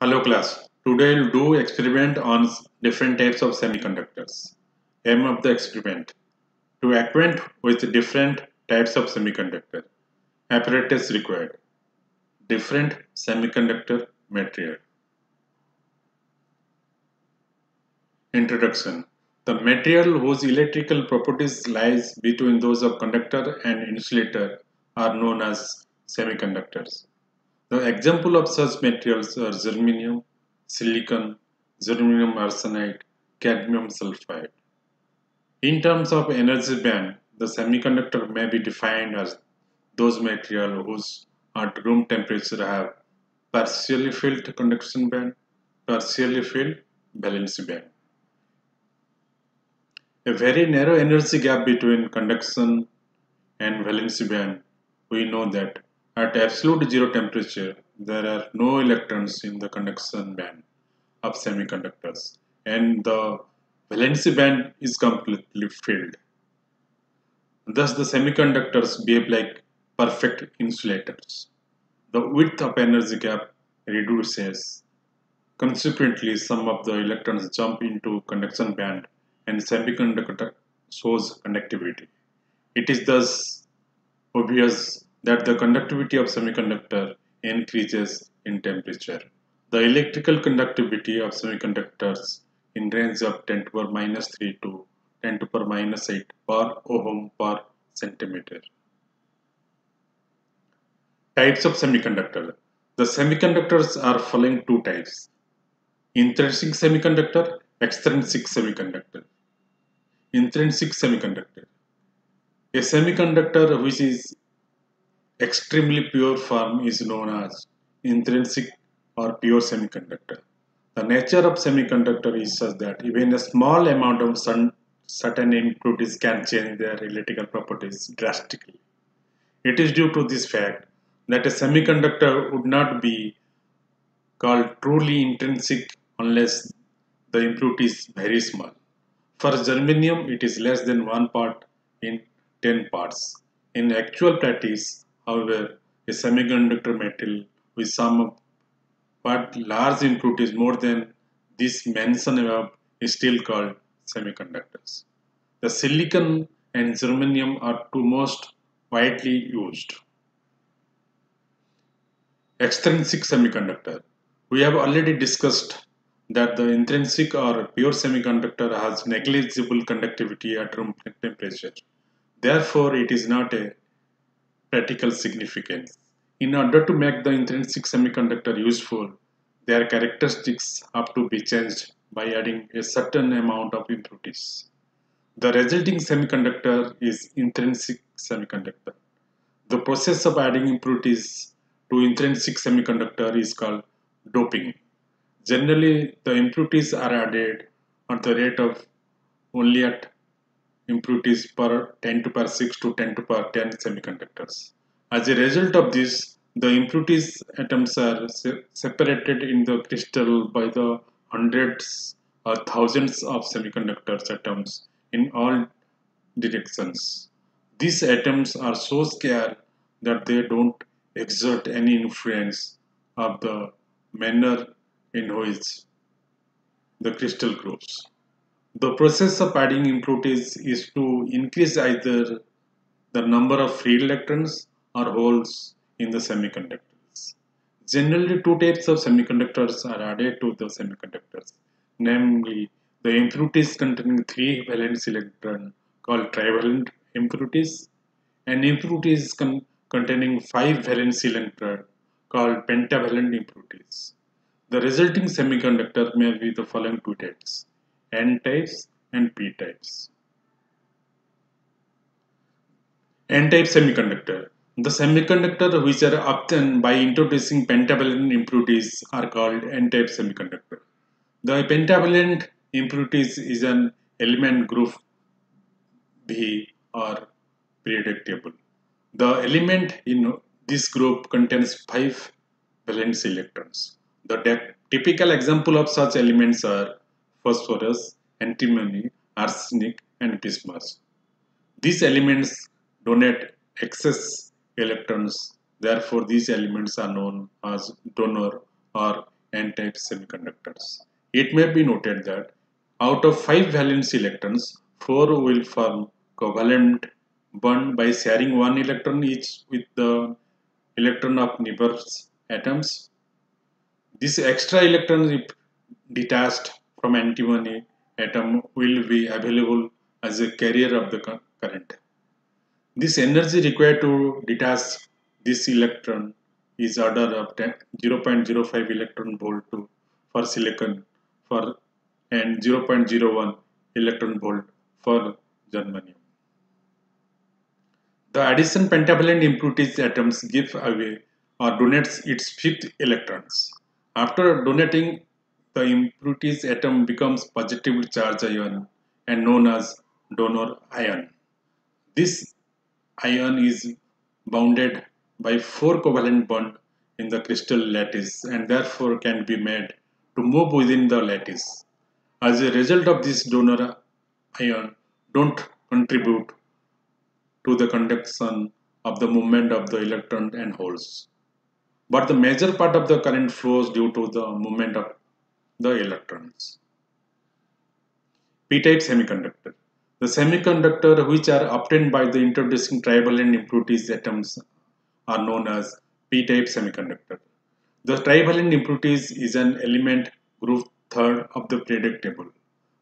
Hello class. Today we'll do experiment on different types of semiconductors. Aim of the experiment to acquaint with different types of semiconductor. Apparatus required. Different semiconductor material. Introduction. The material whose electrical properties lies between those of conductor and insulator are known as semiconductors. The example of such materials are germanium, silicon, germanium arsenide, cadmium sulfide. In terms of energy band, the semiconductor may be defined as those materials whose at room temperature have partially filled conduction band, partially filled valence band. A very narrow energy gap between conduction and valence band. We know that at absolute zero temperature, there are no electrons in the conduction band of semiconductors, and the valence band is completely filled. Thus, the semiconductors behave like perfect insulators. The width of energy gap reduces. Consequently, some of the electrons jump into conduction band and semiconductor shows conductivity. It is thus obvious that the conductivity of semiconductor increases in temperature. The electrical conductivity of semiconductors in range of 10 to the power minus 3 to 10 to the power minus 8 per ohm per centimeter. Types of semiconductor. The semiconductors are following two types: intrinsic semiconductor, extrinsic semiconductor. Intrinsic semiconductor. A semiconductor which is extremely pure form is known as intrinsic or pure semiconductor. The nature of semiconductor is such that even a small amount of certain impurities can change their electrical properties drastically. It is due to this fact that a semiconductor would not be called truly intrinsic unless the impurity is very small. For germanium, it is less than 1 part in 10 parts. In actual practice, however, a semiconductor metal with some but large impurities more than this mentioned above is still called semiconductors. The silicon and germanium are two most widely used. Extrinsic semiconductor. We have already discussed that the intrinsic or pure semiconductor has negligible conductivity at room temperature. Therefore, it is not a practical significance. In order to make the intrinsic semiconductor useful, their characteristics have to be changed by adding a certain amount of impurities. The resulting semiconductor is intrinsic semiconductor. The process of adding impurities to intrinsic semiconductor is called doping. Generally, the impurities are added at the rate of only at impurities per 10 to the power 6 to 10 to the power 10 semiconductors. As a result of this, the impurities atoms are separated in the crystal by the hundreds or thousands of semiconductors atoms in all directions. These atoms are so scarce that they don't exert any influence of the manner in which the crystal grows. The process of adding impurities is to increase either the number of free electrons or holes in the semiconductors. Generally, two types of semiconductors are added to the semiconductors, namely the impurities containing three valence electrons called trivalent impurities and impurities containing five valence electrons called pentavalent impurities. The resulting semiconductor may be the following two types: N types and P types. N-type semiconductor. The semiconductor which are obtained by introducing pentavalent impurities are called N-type semiconductor. The pentavalent impurities is an element group B or periodic table. The element in this group contains 5 valence electrons. The typical example of such elements are phosphorus, antimony, arsenic, and bismuth. These elements donate excess electrons, therefore these elements are known as donor or n-type semiconductors. It may be noted that out of 5 valence electrons, 4 will form covalent bond by sharing one electron each with the electron of neighbors atoms. This extra electron, if detached from antimony atom, will be available as a carrier of the current. This energy required to detach this electron is order of 0.05 electron volt for silicon for and 0.01 electron volt for germanium. The addition pentavalent impurities atoms give away or donates its fifth electrons. After donating, the impurities atom becomes positively charged ion and known as donor ion. This ion is bounded by 4 covalent bonds in the crystal lattice and therefore can be made to move within the lattice. As a result of this, donor ion don't contribute to the conduction of the movement of the electron and holes. But the major part of the current flows due to the movement of the electrons. P-type semiconductor. The semiconductor which are obtained by the introducing trivalent impurities atoms are known as p-type semiconductor. The trivalent impurities is an element group third of the periodic table.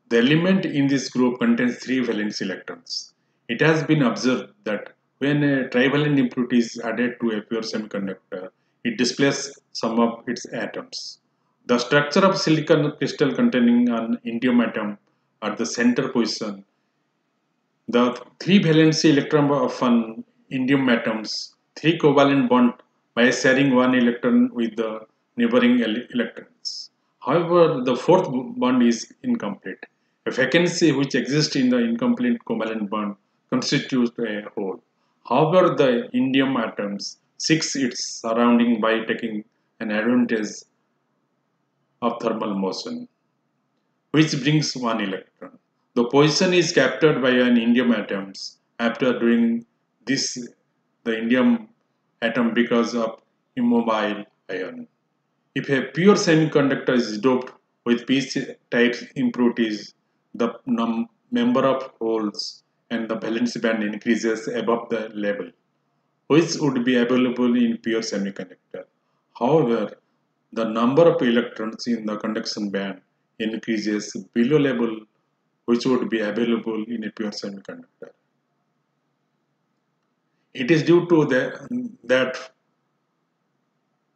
The element in this group contains 3 valence electrons. It has been observed that when a trivalent impurity is added to a pure semiconductor, it displaces some of its atoms. The structure of silicon crystal containing an indium atom at the center position, the 3 valency electron of an indium atoms, 3 covalent bond by sharing one electron with the neighboring electrons. However, the fourth bond is incomplete. A vacancy which exists in the incomplete covalent bond constitutes a hole. However, the indium atoms seeks its surrounding by taking an advantage of thermal motion, which brings one electron. The position is captured by an indium atoms. After doing this, the indium atom becomes of immobile ion. If a pure semiconductor is doped with p-type impurities, the number of holes and the valence band increases above the level, which would be available in pure semiconductor. However, the number of electrons in the conduction band increases below level, which would be available in a pure semiconductor. It is due to that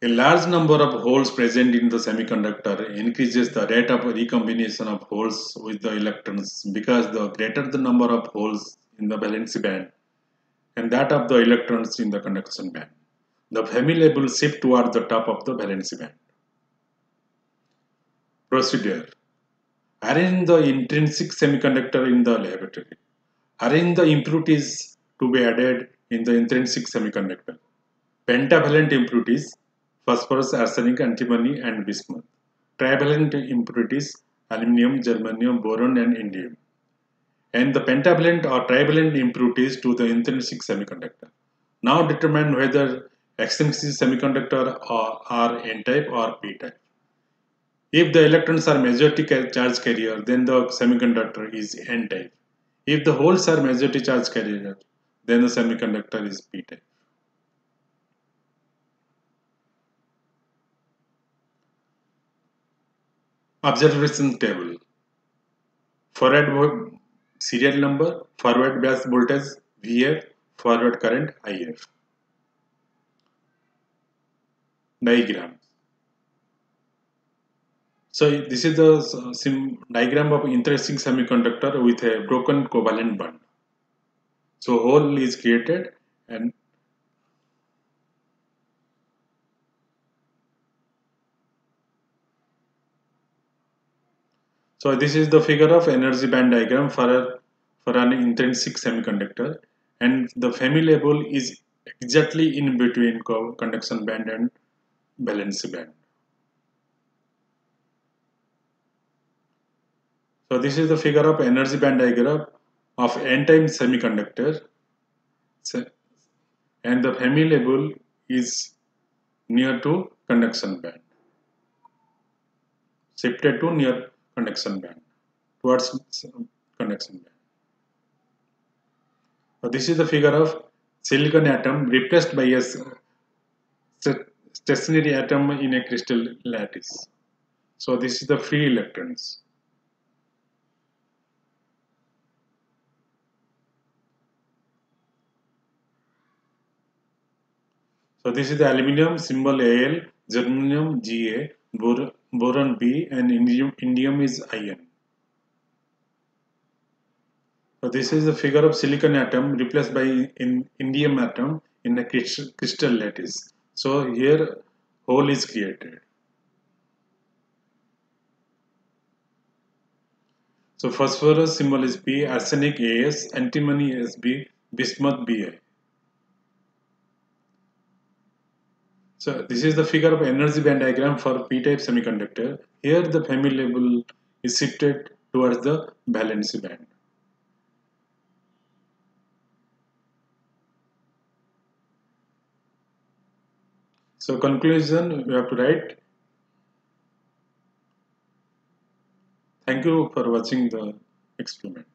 a large number of holes present in the semiconductor increases the rate of recombination of holes with the electrons, because the greater the number of holes in the valence band and that of the electrons in the conduction band, the Fermi level shift toward the top of the valence band. Procedure. Arrange the intrinsic semiconductor in the laboratory. Arrange the impurities to be added in the intrinsic semiconductor. Pentavalent impurities: phosphorus, arsenic, antimony, and bismuth. Trivalent impurities: aluminum, germanium, boron, and indium. And the pentavalent or trivalent impurities to the intrinsic semiconductor. Now determine whether extrinsic semiconductor are n-type or p-type. If the electrons are majority charge carrier, then the semiconductor is n-type. If the holes are majority charge carrier, then the semiconductor is p-type. Observation table. Forward serial number, forward bias voltage VF, forward current IF. Diagram. So this is the diagram of intrinsic semiconductor with a broken covalent bond. So hole is created and so this is the figure of energy band diagram for an intrinsic semiconductor, and the Fermi level is exactly in between conduction band and valence band. So this is the figure of energy band diagram of n-type semiconductor, and the Fermi level is near to conduction band. shifted to near conduction band, towards conduction band. So this is the figure of silicon atom replaced by a stationary atom in a crystal lattice. So this is the free electrons. So this is the aluminum symbol Al, germanium Ga, boron B, and indium is In. So this is the figure of silicon atom replaced by indium atom in a crystal lattice. So here hole is created. So phosphorus symbol is P, arsenic As, antimony Sb, bismuth Bi. So this is the figure of energy band diagram for p-type semiconductor. Here the Fermi level is shifted towards the valency band. So conclusion we have to write. Thank you for watching the experiment.